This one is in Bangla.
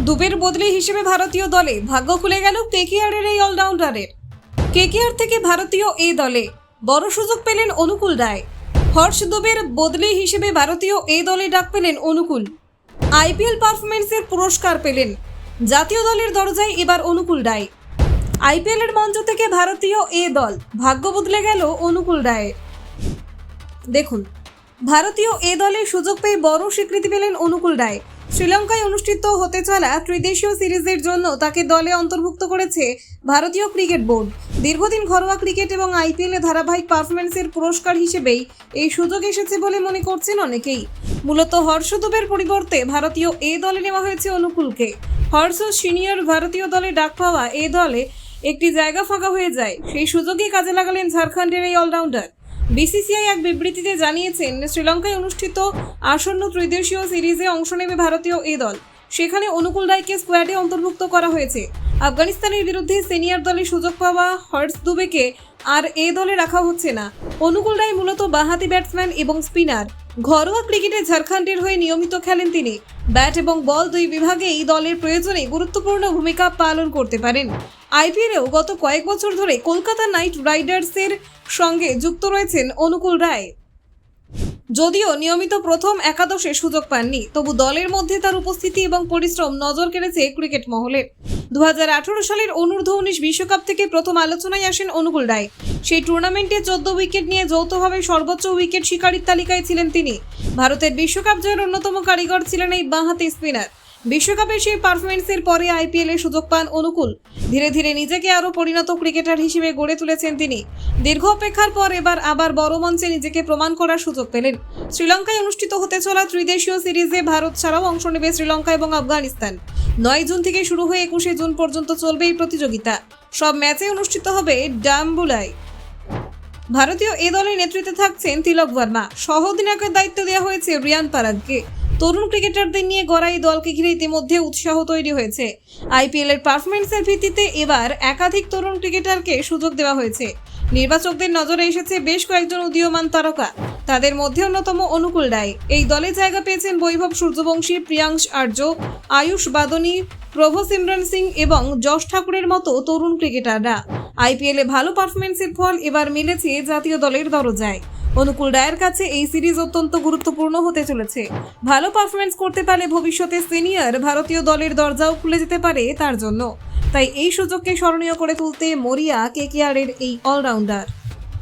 দুবের বদলি হিসেবে ভারতীয় দলে ভাগ্য খুলে গেল কেকেআরের এই অলরাউন্ডারের। কেকেআর থেকে ভারতীয় এই দলে বড় সুযোগ পেলেন অনুকূল রায়। হর্ষ দুবের বদলি হিসেবে ভারতীয় এই দলে ডাক পেলেন অনুকূল। আইপিএল পারফরমেন্সের পুরস্কার পেলেন। জাতীয় দলের দরজায় এবার অনুকূল রায়। আইপিএলের মঞ্চ থেকে ভারতীয় এ দল ভাগ্য বদলে গেল অনুকূল রায়ের। দেখুন, ভারতীয় এ দলে সুযোগ পেয়ে বড় স্বীকৃতি পেলেন অনুকূল রায়। শ্রীলঙ্কায় অনুষ্ঠিত হতে চলা ত্রিদেশীয় সিরিজের জন্য তাকে দলে অন্তর্ভুক্ত করেছে ভারতীয় ক্রিকেট বোর্ড। দীর্ঘদিন ঘরোয়া ক্রিকেট এবং আইপিএলে ধারাবাহিক পারফরমেন্সের পুরস্কার হিসেবেই এই সুযোগ এসেছে বলে মনে করছেন অনেকেই। মূলত হর্ষ দুবের পরিবর্তে ভারতীয় এ দলে নেওয়া হয়েছে অনুকূলকে। হর্ষ সিনিয়র ভারতীয় দলে ডাক পাওয়া এ দলে একটি জায়গা ফাঁকা হয়ে যায়, সেই সুযোগই কাজে লাগালেন ঝাড়খণ্ডের এই অলরাউন্ডার। বিসিসিআই এক বিবৃতিতে জানিয়েছেন, শ্রীলঙ্কায় অনুষ্ঠিত আসন্ন ত্রিদেশীয় সিরিজে অংশ নেবে ভারতীয় এই দল। সেখানে অনুকূল রায়কে স্কোয়াডে অন্তর্ভুক্ত করা হয়েছে। আফগানিস্তানের বিরুদ্ধে সিনিয়র দলে সুযোগ পাওয়া হর্ষ দুবেকে আর এ দলে রাখা হচ্ছে না। অনুকূল রায় মূলত বাঁহাতি ব্যাটসম্যান এবং স্পিনার। ঘরোয়া ক্রিকেটে ঝাড়খণ্ডের হয়ে নিয়মিত খেলেন তিনি। ব্যাট এবং বল দুই বিভাগেই দলের প্রয়োজনে গুরুত্বপূর্ণ ভূমিকা পালন করতে পারেন। আইপিএলেও গত কয়েক বছর ধরে কলকাতা নাইট রাইডার্সের সঙ্গে যুক্ত রয়েছেন অনুকূল রায়। যদিও নিয়মিত প্রথম একাদশে সুযোগ পাননি, তবু দলের মধ্যে তার উপস্থিতি এবং পরিশ্রম নজর কেড়েছে ক্রিকেট মহলের। 2018 সালের অনূর্ধ্ব-19 বিশ্বকাপ থেকে প্রথম আলোচনায় আসেন অনুকূল রায়। সেই টুর্নামেন্টে 14 উইকেট নিয়ে যৌথভাবে সর্বোচ্চ উইকেট শিকারীর তালিকায় ছিলেন তিনি। ভারতের বিশ্বকাপ জয়ের অন্যতম কারিগর ছিলেন এই বাঁহাতি স্পিনার। বিশ্বকাপের সেই পারফরমেন্সের পরে আইপিএলে সুযোগ পান অনুকূল। ধীরে ধীরে নিজেকে আরও পরিণত ক্রিকেটার হিসেবে গড়ে তুলেছেন তিনি। দীর্ঘ অপেক্ষার পর এবার আবার বড় মঞ্চে নিজেকে প্রমাণ করার সুযোগ পেলেন। শ্রীলঙ্কায় অনুষ্ঠিত হতে চলা ত্রিদেশীয় সিরিজে ভারত ছাড়াও অংশ নেবে শ্রীলঙ্কা এবং আফগানিস্তান। 9 জুন থেকে শুরু হয়ে 21 জুন পর্যন্ত চলবে এই প্রতিযোগিতা। সব ম্যাচে অনুষ্ঠিত হবে ডাম্বুলায়। ভারতীয় এ দলের নেতৃত্বে থাকছেন তিলক ভার্মা। সহ অধিনায়কের দায়িত্ব দেওয়া হয়েছে রিয়ান পারাগকে। তরুণ ক্রিকেটারদের নিয়ে গড়া এই দলকে ঘিরে ইতিমধ্যে উৎসাহ তৈরি হয়েছে। আইপিএলের পারফরমেন্সের ভিত্তিতে এবার একাধিক তরুণ ক্রিকেটারকে সুযোগ দেওয়া হয়েছে। নির্বাচকদের নজরে এসেছে বেশ কয়েকজন উদীয়মান তারকা। তাদের মধ্যে অন্যতম অনুকূল রায়। এই দলে জায়গা পেয়েছেন বৈভব সূর্যবংশী, প্রিয়াংশ আর্য, আয়ুষ বাদনী, প্রভ সিমরন সিং এবং যশ ঠাকুরের মতো তরুণ ক্রিকেটাররা। আইপিএলে ভালো পারফরমেন্সের ফল এবার মিলেছে জাতীয় দলের দরজায়। অনুকূল রায়ের কাছে এই সিরিজ অত্যন্ত গুরুত্বপূর্ণ হতে চলেছে। ভালো পারফরমেন্স করতে পারলে ভবিষ্যতে সিনিয়র ভারতীয় দলের দরজাও খুলে যেতে পারে তার জন্য। তাই এই সুযোগকে স্মরণীয় করে তুলতে মরিয়া কেকেআরের এই অলরাউন্ডার।